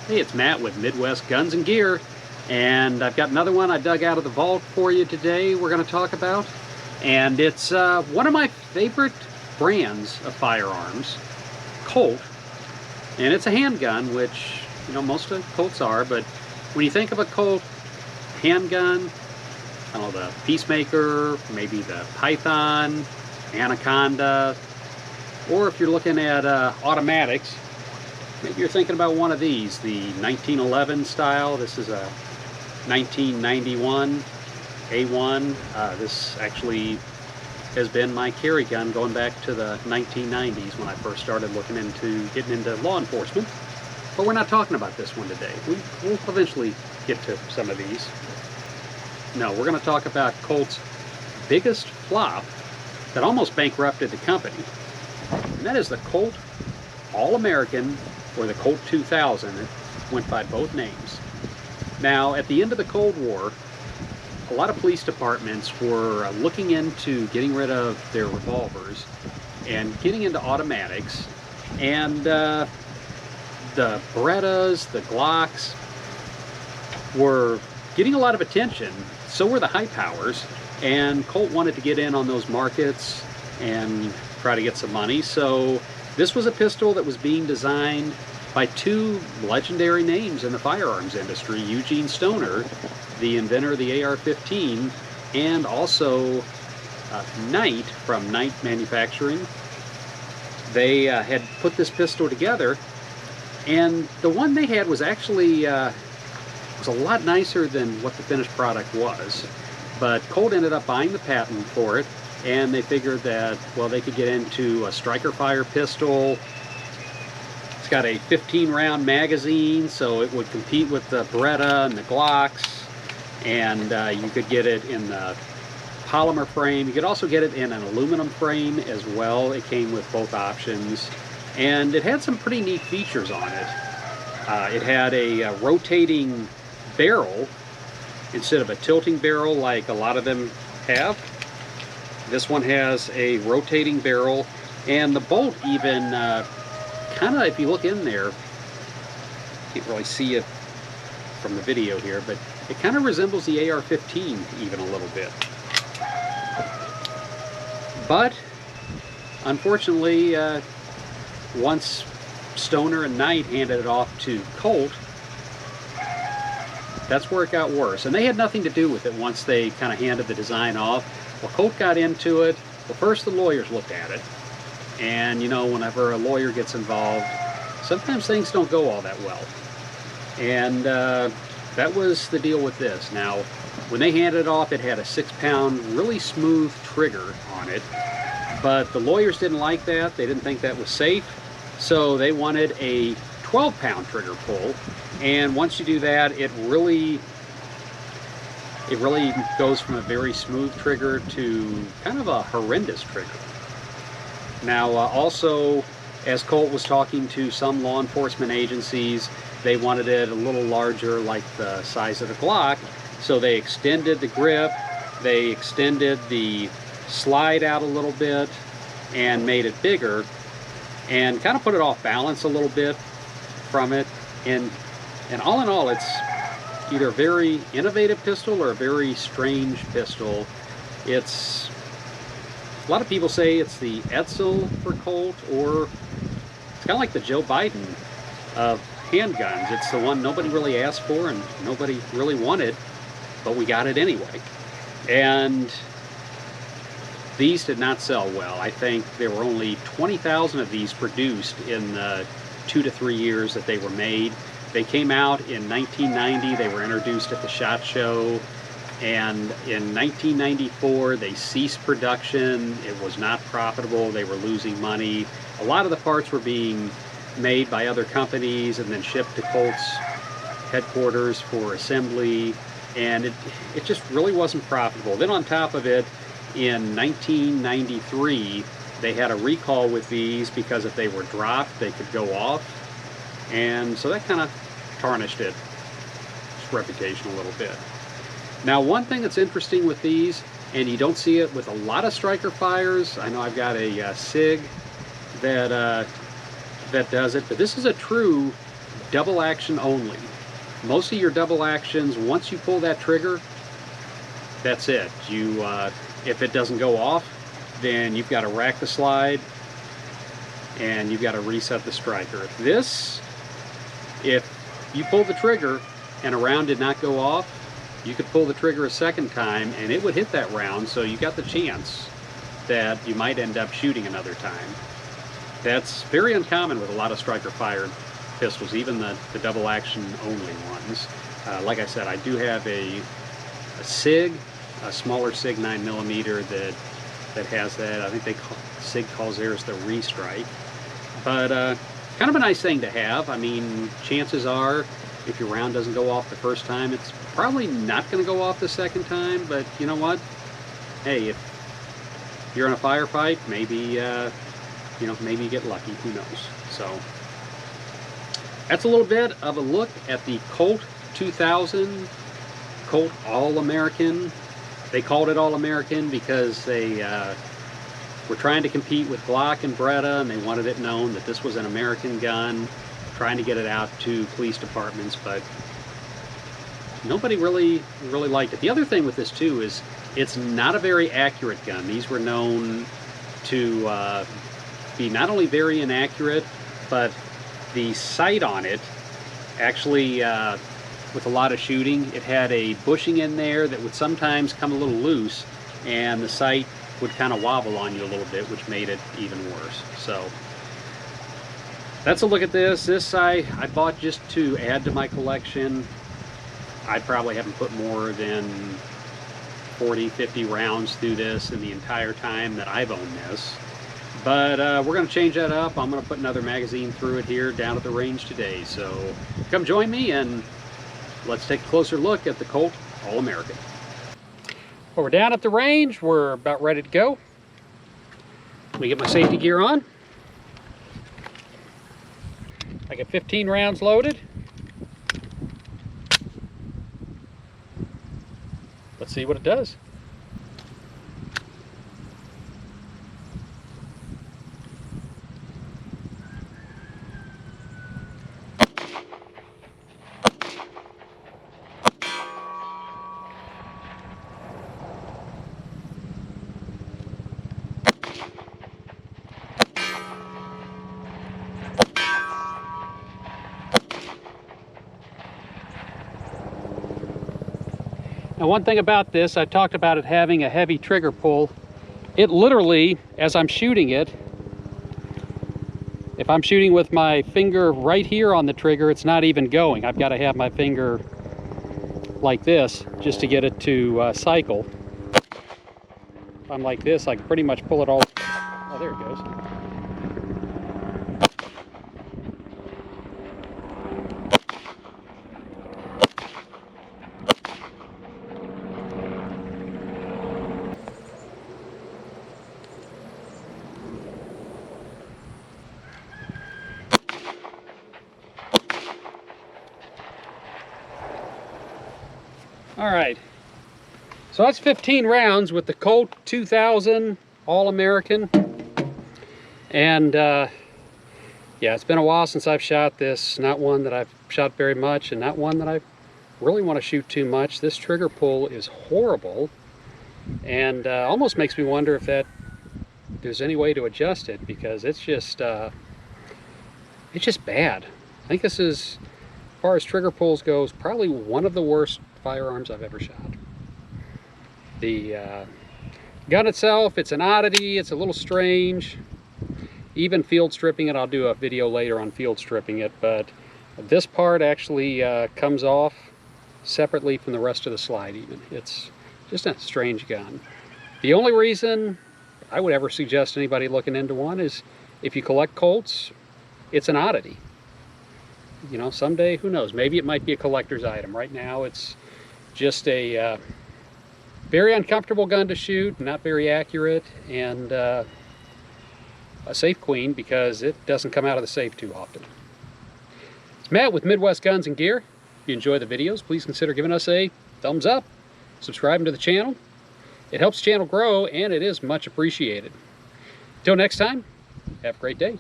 Hey, it's Matt with Midwest Guns and Gear, and I've got another one I dug out of the vault for you today we're going to talk about. And it's one of my favorite brands of firearms, Colt. And it's a handgun, which, you know, most of Colts are, but when you think of a Colt handgun, I don't know, the Peacemaker, maybe the Python, Anaconda, or if you're looking at automatics, maybe you're thinking about one of these, the 1911 style. This is a 1991 A1. This actually has been my carry gun going back to the 1990s when I first started looking into getting into law enforcement. But we're not talking about this one today. We'll eventually get to some of these. No, we're going to talk about Colt's biggest flop that almost bankrupted the company. And that is the Colt All-American, or the Colt 2000. It went by both names. Now, at the end of the Cold War, a lot of police departments were looking into getting rid of their revolvers and getting into automatics, and the Berettas, the Glocks were getting a lot of attention. So were the high powers, and Colt wanted to get in on those markets and try to get some money. So this was a pistol that was being designed by two legendary names in the firearms industry, Eugene Stoner, the inventor of the AR-15, and also Knight from Knight Manufacturing. They had put this pistol together, and the one they had was actually was a lot nicer than what the finished product was. But Colt ended up buying the patent for it, and they figured that, well, they could get into a striker fire pistol. It's got a 15-round magazine, so it would compete with the Beretta and the Glocks, and you could get it in the polymer frame. You could also get it in an aluminum frame as well. It came with both options, and it had some pretty neat features on it. It had a rotating barrel instead of a tilting barrel like a lot of them have. This one has a rotating barrel, and the bolt even kind of, if you look in there, can't really see it from the video here, but it kind of resembles the AR-15 even a little bit. But unfortunately, once Stoner and Knight handed it off to Colt, that's where it got worse. And they had nothing to do with it once they kind of handed the design off. Well, Colt got into it. Well, first the lawyers looked at it. And, you know, whenever a lawyer gets involved, sometimes things don't go all that well. And that was the deal with this. Now, when they handed it off, it had a 6-pound, really smooth trigger on it. But the lawyers didn't like that. They didn't think that was safe. So they wanted a 12-pound trigger pull. And once you do that, it really goes from a very smooth trigger to kind of a horrendous trigger. Now, also, as Colt was talking to some law enforcement agencies, they wanted it a little larger, like the size of the Glock. So they extended the grip, they extended the slide out a little bit, and made it bigger, and kind of put it off balance a little bit from it. And all in all, it's either a very innovative pistol or a very strange pistol. It's, a lot of people say it's the Edsel for Colt, or it's kind of like the Joe Biden of handguns. It's the one nobody really asked for and nobody really wanted, but we got it anyway. And these did not sell well. I think there were only 20,000 of these produced in the 2 to 3 years that they were made. They came out in 1990. They were introduced at the SHOT Show. And in 1994, they ceased production. It was not profitable. They were losing money. A lot of the parts were being made by other companies and then shipped to Colt's headquarters for assembly. And it just really wasn't profitable. Then on top of it, in 1993, they had a recall with these because if they were dropped, they could go off. And so that kind of tarnished its reputation a little bit. Now, one thing that's interesting with these, and you don't see it with a lot of striker fires, I know I've got a SIG that does it, but this is a true double action only. Most of your double actions, once you pull that trigger, that's it. You, if it doesn't go off, then you've got to rack the slide and you've got to reset the striker. This, if you pull the trigger and a round did not go off, you could pull the trigger a second time and it would hit that round, so you got the chance that you might end up shooting another time. That's very uncommon with a lot of striker fired pistols, even the double action only ones. Like I said, I do have a SIG, a smaller SIG 9mm that has that. I think SIG calls theirs the Restrike. But kind of a nice thing to have. I mean, chances are, if your round doesn't go off the first time, it's probably not going to go off the second time. But you know what? Hey, if you're in a firefight, maybe you know, maybe you get lucky. Who knows? So that's a little bit of a look at the Colt 2000 Colt All-American. They called it All-American because they were trying to compete with Glock and Beretta, and they wanted it known that this was an American gun, trying to get it out to police departments, but nobody really liked it. The other thing with this too is it's not a very accurate gun. These were known to be not only very inaccurate, but the sight on it actually, with a lot of shooting, it had a bushing in there that would sometimes come a little loose, and the sight would kind of wobble on you a little bit, which made it even worse. So that's a look at this. This I bought just to add to my collection. I probably haven't put more than 40, 50 rounds through this in the entire time that I've owned this. But we're going to change that up. I'm going to put another magazine through it here down at the range today. So come join me and let's take a closer look at the Colt All-American. Well, we're down at the range. We're about ready to go. Let me get my safety gear on. I got 15 rounds loaded. Let's see what it does. Now, one thing about this, I talked about it having a heavy trigger pull. It literally, as I'm shooting it, if I'm shooting with my finger right here on the trigger, it's not even going. I've got to have my finger like this just to get it to cycle. If I'm like this, I can pretty much pull it all. Oh, there it goes. All right, so that's 15 rounds with the Colt 2000 All-American. And yeah, it's been a while since I've shot this. Not one that I've shot very much, and not one that I really want to shoot too much. This trigger pull is horrible, and almost makes me wonder if there's any way to adjust it, because it's just bad. I think this is, as far as trigger pulls goes, probably one of the worst firearms I've ever shot. The gun itself, it's an oddity. It's a little strange. Even field stripping it, I'll do a video later on field stripping it, but this part actually comes off separately from the rest of the slide even. It's just a strange gun. The only reason I would ever suggest anybody looking into one is if you collect Colts, it's an oddity. You know, someday, who knows, maybe it might be a collector's item. Right now it's just a very uncomfortable gun to shoot, not very accurate, and a safe queen because it doesn't come out of the safe too often. It's Matt with Midwest Guns and Gear. If you enjoy the videos, please consider giving us a thumbs up, subscribing to the channel. It helps the channel grow, and it is much appreciated. Until next time, have a great day.